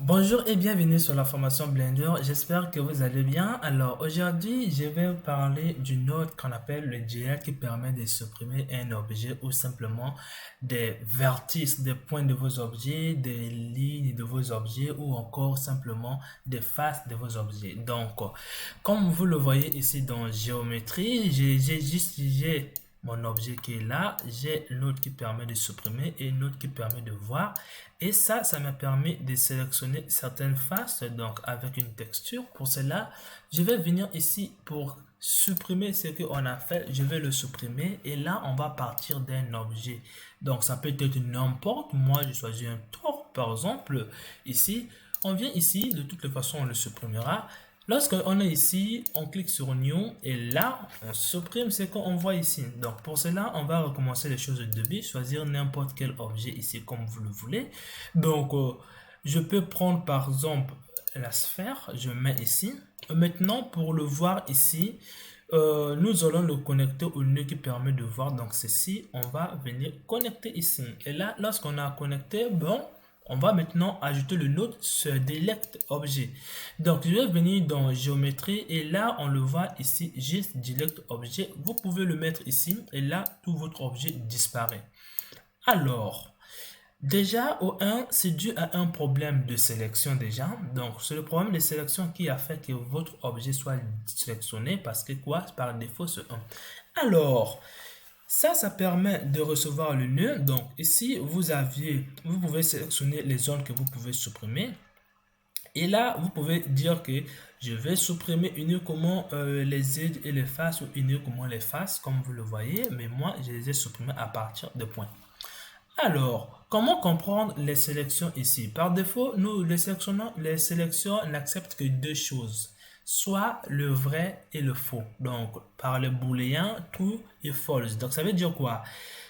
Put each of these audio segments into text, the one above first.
Bonjour et bienvenue sur la formation Blender. J'espère que vous allez bien. Alors aujourd'hui, je vais parler d'une node qu'on appelle le GL qui permet de supprimer un objet ou simplement des vertices, des points de vos objets, des lignes de vos objets ou encore simplement des faces de vos objets. Donc, comme vous le voyez ici dans géométrie, j'ai mon objet qui est là, j'ai l'autre qui permet de supprimer et une autre qui permet de voir. Et ça m'a permis de sélectionner certaines faces, donc avec une texture. Pour cela, je vais venir ici pour supprimer ce qu'on a fait. Je vais le supprimer et là, on va partir d'un objet. Donc, ça peut être n'importe. Moi, je choisis un tour, par exemple. Ici, on vient ici. De toutes les façons, on le supprimera. Lorsqu'on est ici, on clique sur New et là, on supprime ce qu'on voit ici. Donc pour cela, on va recommencer les choses de début, choisir n'importe quel objet ici comme vous le voulez. Donc je peux prendre par exemple la sphère, je mets ici. Maintenant pour le voir ici, nous allons le connecter au nœud qui permet de voir. Donc ceci, on va venir connecter ici. Et là, lorsqu'on a connecté, bon, on va maintenant ajouter le node select objet. Donc, je vais venir dans géométrie et là, on le voit ici, juste select objet. Vous pouvez le mettre ici et là, tout votre objet disparaît. Alors, déjà, au 1, c'est dû à un problème de sélection déjà. Donc, c'est le problème de sélection qui a fait que votre objet soit sélectionné parce que quoi? Par défaut, c'est 1. Alors, ça permet de recevoir le nœud. Donc ici, vous pouvez sélectionner les zones que vous pouvez supprimer. Et là, vous pouvez dire que je vais supprimer uniquement les aides et les faces ou uniquement les faces, comme vous le voyez. Mais moi, je les ai supprimés à partir de points. Alors, comment comprendre les sélections ici? Par défaut, nous, les sélections n'acceptent que deux choses, soit le vrai et le faux. Donc, par le booléen, true et false. Donc, ça veut dire quoi?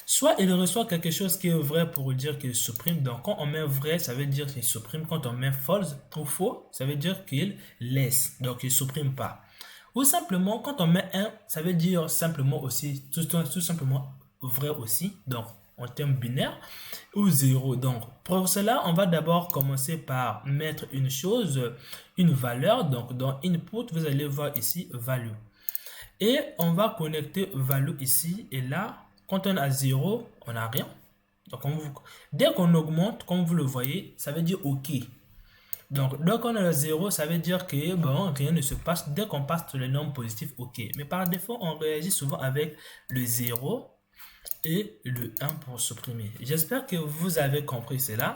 Soit il reçoit quelque chose qui est vrai pour dire qu'il supprime. Donc, quand on met vrai, ça veut dire qu'il supprime. Quand on met false ou faux, ça veut dire qu'il laisse. Donc, il ne supprime pas. Ou simplement, quand on met un, ça veut dire simplement aussi, tout simplement vrai aussi. Donc, en termes binaires ou zéro. Donc, pour cela, on va d'abord commencer par mettre une chose, une valeur. Donc, dans input, vous allez voir ici value. Et on va connecter value ici. Et là, quand on a 0, on n'a rien. Donc, dès qu'on augmente, comme vous le voyez, ça veut dire OK. Donc, dès qu'on a 0, ça veut dire que bon, rien ne se passe. Dès qu'on passe sur les nombres positifs, OK. Mais par défaut, on réagit souvent avec le 0 et le 1 pour supprimer. J'espère que vous avez compris cela.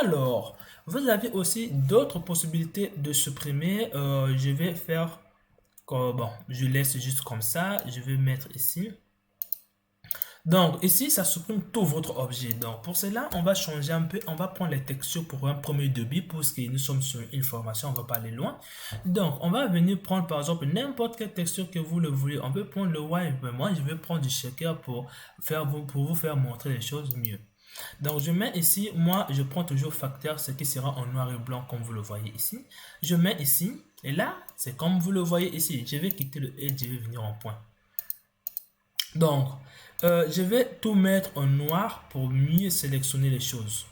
Alors, vous avez aussi d'autres possibilités de supprimer. Je vais faire bon, je laisse juste comme ça. Je vais mettre ici. Donc ici, ça supprime tout votre objet. Donc pour cela, on va changer un peu. On va prendre les textures pour un premier débit parce que nous sommes sur une formation, on va pas aller loin. Donc on va venir prendre par exemple n'importe quelle texture que vous le voulez. On peut prendre le white, mais moi je vais prendre du shaker pour vous faire montrer les choses mieux. Donc je mets ici, moi je prends toujours facteur, ce qui sera en noir et blanc comme vous le voyez ici. Je mets ici, et là c'est comme vous le voyez ici. Je vais quitter le et je vais venir en point. Donc, je vais tout mettre en noir pour mieux sélectionner les choses.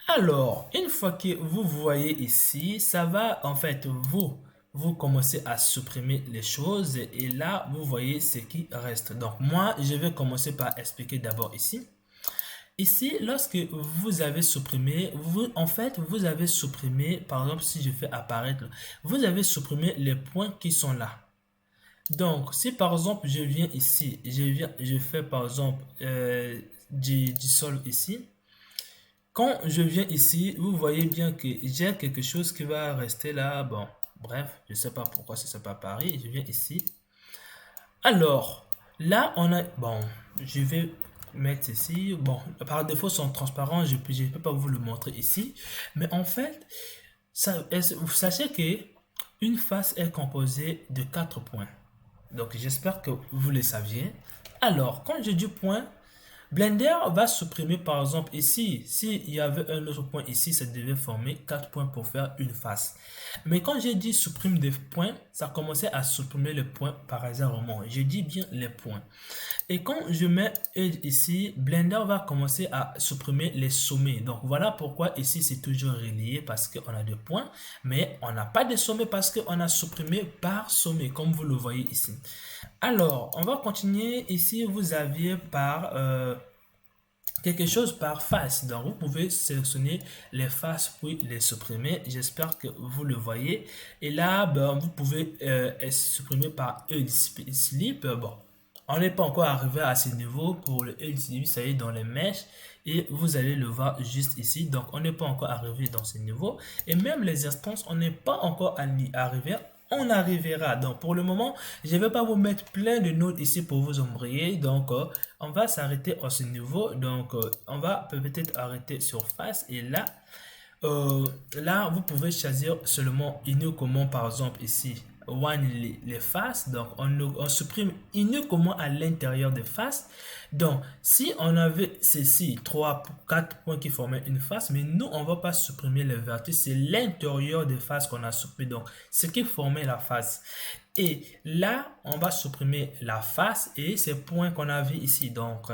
Alors, une fois que vous voyez ici, ça va en fait vous commencez à supprimer les choses et là vous voyez ce qui reste. Donc moi, je vais commencer par expliquer d'abord ici. Ici, lorsque vous avez supprimé, vous avez supprimé, par exemple, si je fais apparaître, vous avez supprimé les points qui sont là. Donc, si par exemple, je viens ici, je fais par exemple du solve ici. Quand je viens ici, vous voyez bien que j'ai quelque chose qui va rester là. Bon, bref, je ne sais pas pourquoi ça s'est pas Paris. Je viens ici. Alors, là, on a... Bon, je vais mettre ici. Bon, par défaut, ils sont transparents. Je ne peux pas vous le montrer ici. Mais en fait, vous sachez que une face est composée de 4 points. Donc, j'espère que vous le saviez. Alors, quand je dis point, Blender va supprimer par exemple ici, s'il y avait un autre point ici, ça devait former 4 points pour faire une face. Mais quand j'ai dit supprime des points, ça commençait à supprimer les points par hasard. Je dis bien les points. Et quand je mets Edge ici, Blender va commencer à supprimer les sommets. Donc voilà pourquoi ici c'est toujours relié parce qu'on a des points, mais on n'a pas de sommets parce qu'on a supprimé par sommet, comme vous le voyez ici. Alors, on va continuer. Ici, vous aviez par quelque chose par face. Donc, vous pouvez sélectionner les faces puis les supprimer. J'espère que vous le voyez. Et là, ben, vous pouvez supprimer par E-Slip. Bon, on n'est pas encore arrivé à ce niveau pour le E-Slip. Ça y est, dans les mèches. Et vous allez le voir juste ici. Donc, on n'est pas encore arrivé dans ce niveau. Et même les instances, on n'est pas encore arrivé. On arrivera. Donc, pour le moment, je ne vais pas vous mettre plein de notes ici pour vous embrayer. Donc, on va s'arrêter à ce niveau. Donc, on va peut-être arrêter sur face. Et là, là, vous pouvez choisir seulement uniquement, par exemple, ici, one les faces. Donc, on supprime uniquement à l'intérieur des faces. Donc, si on avait ceci, 3, 4 points qui formaient une face, mais nous, on ne va pas supprimer les vertices. C'est l'intérieur des faces qu'on a supprimé. Donc, ce qui formait la face. Et là, on va supprimer la face et ces points qu'on a vu ici. Donc,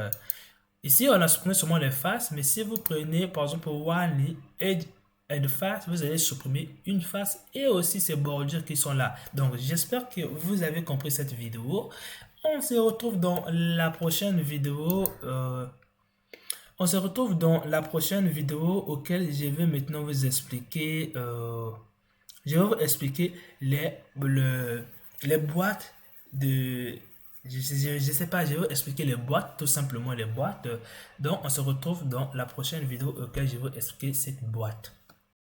ici, on a supprimé seulement les faces, mais si vous prenez par exemple one edge and face, vous allez supprimer une face et aussi ces bordures qui sont là. Donc, j'espère que vous avez compris cette vidéo. On se retrouve dans la prochaine vidéo. On se retrouve dans la prochaine vidéo auquel je vais maintenant vous expliquer. Je vais vous expliquer les boîtes de je sais pas, je vais expliquer les boîtes, tout simplement les boîtes. Donc, on se retrouve dans la prochaine vidéo auquel je vais expliquer cette boîte.